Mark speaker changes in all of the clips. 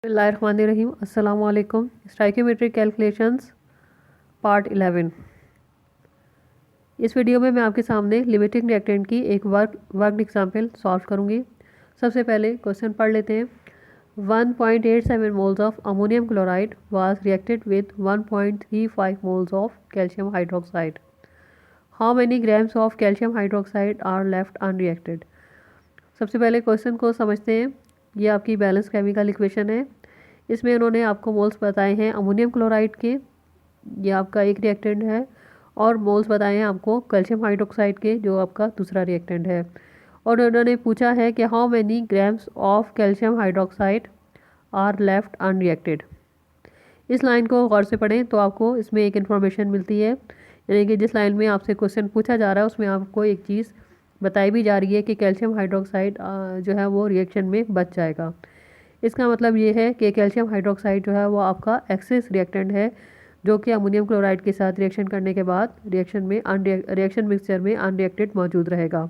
Speaker 1: बिस्मिल्लाहिर्रहमानिर्रहीम। अस्सलाम वालेकुम। Stoichiometric calculations part 11। इस वीडियो में मैं आपके सामने लिमिटिंग रिएक्टेंट की एक वर्क एग्जांपल सॉल्व करूंगी। सबसे पहले क्वेश्चन पढ़ लेते हैं। 1.87 moles of ammonium chloride was reacted with 1.35 moles of calcium hydroxide. How many grams of calcium hydroxide are left unreacted. सबसे पहले क्वेश्चन को समझते हैं। ये आपकी बैलेंस केमिकल इक्वेशन है। इसमें उन्होंने आपको मोल्स बताए हैं अमोनियम क्लोराइड के, ये आपका एक रिएक्टेंट है, और मोल्स बताए हैं आपको कैल्शियम हाइड्रोक्साइड के, जो आपका दूसरा रिएक्टेंट है। और उन्होंने पूछा है कि how many grams of calcium hydroxide are left unreacted. इस लाइन को गौर से पढ़ें तो आपको इसमें एक इन्फॉर्मेशन मिलती है, यानी कि जिस लाइन में आपसे क्वेश्चन पूछा जा रहा है उसमें आपको एक चीज़ बताई भी जा रही है कि कैल्शियम हाइड्रोक्साइड जो है वो रिएक्शन में बच जाएगा। इसका मतलब ये है कि कैल्शियम हाइड्रोक्साइड जो है वो आपका एक्सेस रिएक्टेंट है, जो कि अमोनियम क्लोराइड के साथ रिएक्शन करने के बाद रिएक्शन मिक्सचर में अनरिएक्टेड मौजूद रहेगा।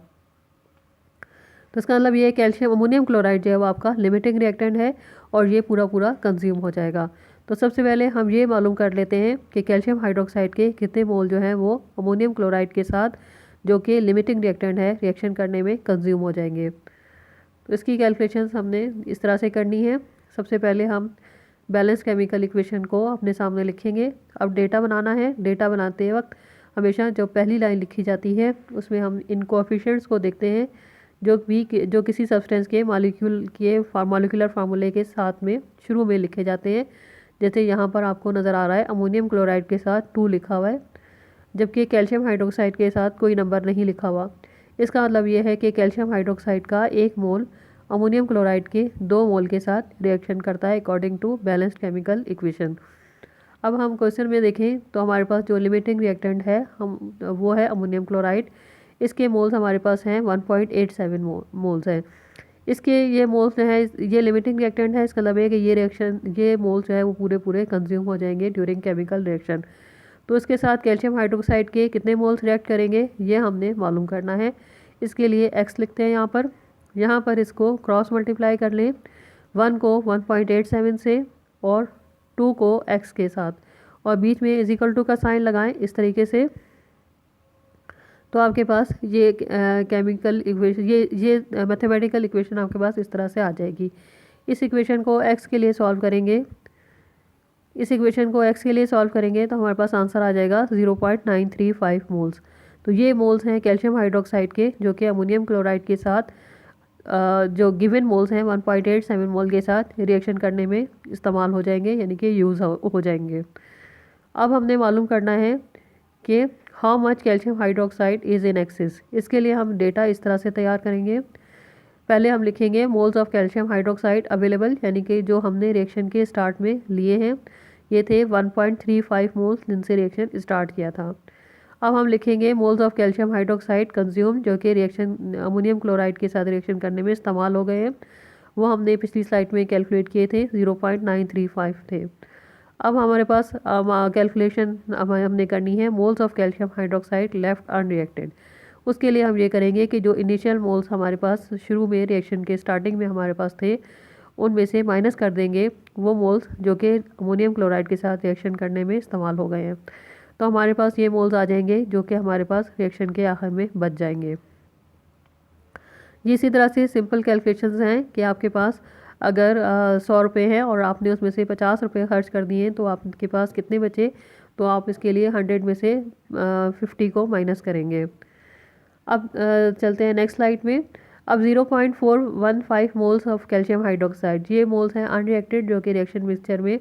Speaker 1: तो इसका मतलब ये कैल्शियम अमोनियम क्लोराइड जो है वो आपका लिमिटिंग रिएक्टेंट है और ये पूरा पूरा कंज्यूम हो जाएगा। तो सबसे पहले हम ये मालूम कर लेते हैं कि कैल्शियम हाइड्रोक्साइड के कितने मोल जो हैं वो अमोनियम क्लोराइड के साथ, जो कि लिमिटिंग रिएक्टेंट है, रिएक्शन करने में कंज्यूम हो जाएंगे। तो इसकी कैलकुलेशंस हमने इस तरह से करनी है। सबसे पहले हम बैलेंस केमिकल इक्वेशन को अपने सामने लिखेंगे। अब डेटा बनाना है। डेटा बनाते वक्त हमेशा जो पहली लाइन लिखी जाती है उसमें हम इन कोएफिशिएंट्स को देखते हैं जो किसी सब्सटेंस के मॉलिक्यूलर फार्मूले के साथ में शुरू में लिखे जाते हैं। जैसे यहाँ पर आपको नज़र आ रहा है अमोनियम क्लोराइड के साथ 2 लिखा हुआ है, जबकि कैल्शियम हाइड्रोक्साइड के साथ कोई नंबर नहीं लिखा हुआ। इसका मतलब ये है कि कैल्शियम हाइड्रोक्साइड का 1 मोल अमोनियम क्लोराइड के 2 मोल के साथ रिएक्शन करता है according to balanced chemical equation. अब हम क्वेश्चन में देखें तो हमारे पास जो लिमिटिंग रिएक्टेंट है वो है अमोनियम क्लोराइड। इसके मोल्स हमारे पास हैं 1.87 मोल्स हैं। इसके ये मोल्स जो है, ये लिमिटिंग रिएक्टेंट है। इसका मतलब है कि ये मोल्स जो है वो पूरे पूरे कंज्यूम हो जाएंगे ड्यूरिंग केमिकल रिएक्शन। तो इसके साथ कैल्शियम हाइड्रोक्साइड के कितने मोल्स रिएक्ट करेंगे ये हमने मालूम करना है। इसके लिए x लिखते हैं यहाँ पर इसको क्रॉस मल्टीप्लाई कर लें, 1 को 1.87 से और 2 को x के साथ, और बीच में इज इक्वल टू का साइन लगाएं इस तरीके से। तो आपके पास ये केमिकल इक्वेशन ये मैथमेटिकल इक्वेशन आपके पास इस तरह से आ जाएगी। इस इक्वेशन को x के लिए सॉल्व करेंगे तो हमारे पास आंसर आ जाएगा 0.935 मोल्स। तो ये मोल्स हैं कैल्शियम हाइड्रोक्साइड के, जो कि अमोनियम क्लोराइड के साथ जो गिवन मोल्स हैं 1.87 मोल के साथ रिएक्शन करने में इस्तेमाल हो जाएंगे, यानी कि यूज़ हो जाएंगे। अब हमने मालूम करना है कि how much calcium hydroxide is in excess. इसके लिए हम डेटा इस तरह से तैयार करेंगे। पहले हम लिखेंगे moles of calcium hydroxide available, यानी कि जो हमने रिएक्शन के स्टार्ट में लिए हैं, ये थे 1.35 मोल्स जिनसे रिएक्शन स्टार्ट किया था। अब हम लिखेंगे moles of calcium hydroxide consume, जो कि रिएक्शन अमोनियम क्लोराइड के साथ रिएक्शन करने में इस्तेमाल हो गए हैं। वो हमने पिछली स्लाइड में कैलकुलेट किए थे, 0.935 थे। अब हमारे पास कैलकुलेशन हमने करनी है moles of calcium hydroxide left unreacted. उसके लिए हम ये करेंगे कि जो इनिशियल मोल्स हमारे पास शुरू में रिएक्शन के स्टार्टिंग में हमारे पास थे, उनमें से माइनस कर देंगे वो मोल्स जो कि अमोनियम क्लोराइड के साथ रिएक्शन करने में इस्तेमाल हो गए हैं। तो हमारे पास ये मोल्स आ जाएंगे जो कि हमारे पास रिएक्शन के आखिर में बच जाएंगे। ये इसी तरह से सिंपल कैलकुलेशंस हैं कि आपके पास अगर 100 रुपये है और आपने उसमें से 50 रुपये खर्च कर दिए तो आपके पास कितने बचे, तो आप इसके लिए 100 में से 50 को माइनस करेंगे। अब चलते हैं नेक्स्ट स्लाइड में। अब 0.415 मोल्स ऑफ कैल्शियम हाइड्रोक्साइड, ये मोल्स हैं अनरिएक्टेड, जो कि रिएक्शन मिक्सचर में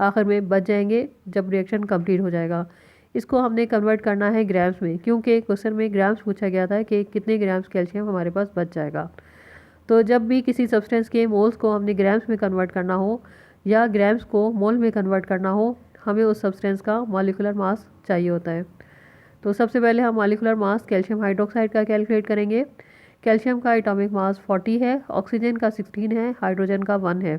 Speaker 1: आखिर में बच जाएंगे जब रिएक्शन कंप्लीट हो जाएगा। इसको हमने कन्वर्ट करना है ग्राम्स में, क्योंकि क्वेश्चन में ग्राम्स पूछा गया था कि कितने ग्राम्स कैल्शियम हमारे पास बच जाएगा। तो जब भी किसी सब्सटेंस के मोल्स को हमने ग्राम्स में कन्वर्ट करना हो या ग्राम्स को मोल में कन्वर्ट करना हो, हमें उस सब्सटेंस का मॉलिक्यूलर मास चाहिए होता है। तो सबसे पहले हम मॉलिक्यूलर मास कैल्शियम हाइड्रोक्साइड का कैलकुलेट करेंगे। कैल्शियम का एटॉमिक मास 40 है, ऑक्सीजन का 16 है, हाइड्रोजन का 1 है।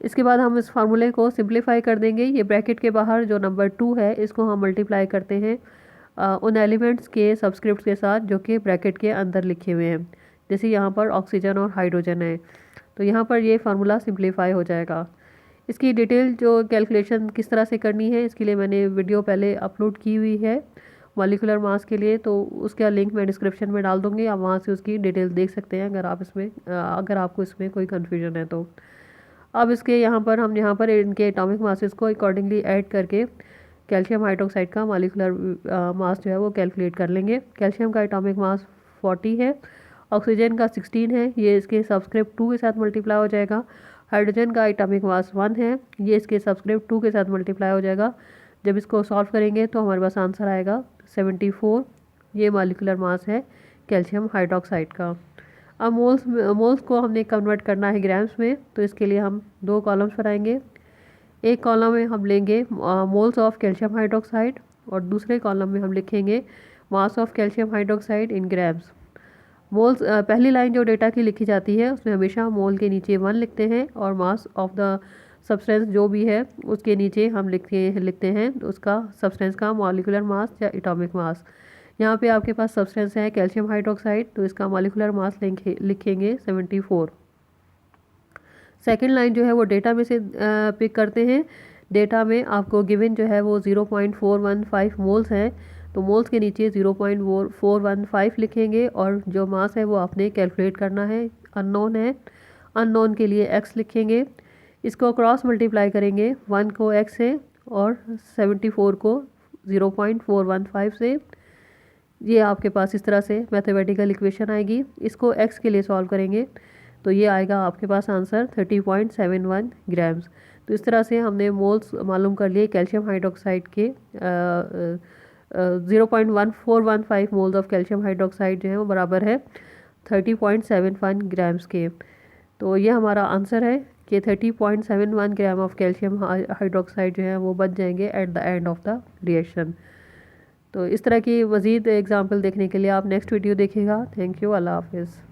Speaker 1: इसके बाद हम इस फार्मूले को सिंप्लीफाई कर देंगे। ये ब्रैकेट के बाहर जो नंबर 2 है इसको हम मल्टीप्लाई करते हैं उन एलिमेंट्स के सबस्क्रिप्ट के साथ जो कि ब्रैकेट के अंदर लिखे हुए हैं। जैसे यहाँ पर ऑक्सीजन और हाइड्रोजन है, तो यहाँ पर ये फार्मूला सिंप्लीफाई हो जाएगा। इसकी डिटेल जो कैलकुलेशन किस तरह से करनी है, इसके लिए मैंने वीडियो पहले अपलोड की हुई है मॉलिक्यूलर मास के लिए, तो उसका लिंक मैं डिस्क्रिप्शन में डाल दूँगी, आप वहाँ से उसकी डिटेल देख सकते हैं अगर आपको इसमें कोई कन्फ्यूजन है तो। अब इसके यहाँ पर इनके एटॉमिक मासेस को अकॉर्डिंगली ऐड करके कैल्शियम हाइड्रोक्साइड का मॉलिक्यूलर मास जो है वो कैलकुलेट कर लेंगे। कैल्शियम का एटॉमिक मास 40 है, ऑक्सीजन का 16 है, ये इसके सबस्क्रिप्ट 2 के साथ मल्टीप्लाई हो जाएगा। हाइड्रोजन का एटॉमिक मास 1 है, ये इसके सबस्क्रिप्ट 2 के साथ मल्टीप्लाई हो जाएगा। जब इसको सॉल्व करेंगे तो हमारे पास आंसर आएगा 74। ये मॉलिक्यूलर मास है कैल्शियम हाइड्रोक्साइड का। अब मोल्स को हमने कन्वर्ट करना है ग्राम्स में, तो इसके लिए हम 2 कॉलम्स बनाएंगे। एक कॉलम में हम लेंगे मोल्स ऑफ कैल्शियम हाइड्रोक्साइड और दूसरे कॉलम में हम लिखेंगे mass of calcium hydroxide in grams. Moles पहली लाइन जो डेटा की लिखी जाती है उसमें हमेशा मोल के नीचे 1 लिखते हैं और मास ऑफ द सब्सटेंस जो भी है उसके नीचे हम लिखते हैं उसका सब्सटेंस का मॉलिक्यूलर मास या एटॉमिक मास। यहाँ पे आपके पास सब्सटेंस है कैल्शियम हाइड्रोक्साइड, तो इसका मॉलिक्यूलर मास लिखेंगे 74। सेकेंड लाइन जो है वो डेटा में से पिक करते हैं। डेटा में आपको गिवन जो है वो 0.415 मोल्स हैं, तो मोल्स के नीचे 0.415 लिखेंगे और जो मास है वो आपने कैलकुलेट करना है, अननोन है, अननोन के लिए x लिखेंगे। इसको क्रॉस मल्टीप्लाई करेंगे, 1 को x से और 74 को 0.415 से। ये आपके पास इस तरह से मैथमेटिकल इक्वेशन आएगी। इसको x के लिए सॉल्व करेंगे तो ये आएगा आपके पास आंसर 30.71 ग्राम्स। तो इस तरह से हमने मोल्स मालूम कर लिए कैल्शियम हाइड्रोक्साइड के 0.1415 मोल्स ऑफ कैल्शियम हाइड्रोक्साइड जो है वो बराबर है 30.71 ग्राम्स के। तो ये हमारा आंसर है कि 30.71 ग्राम ऑफ कैल्शियम हाइड्रोक्साइड जो है वो बच जाएंगे at the end of the reaction. तो इस तरह की मज़ीद एग्जाम्पल देखने के लिए आप नेक्स्ट वीडियो देखिएगा। थैंक यू, अल्लाह हाफिज़।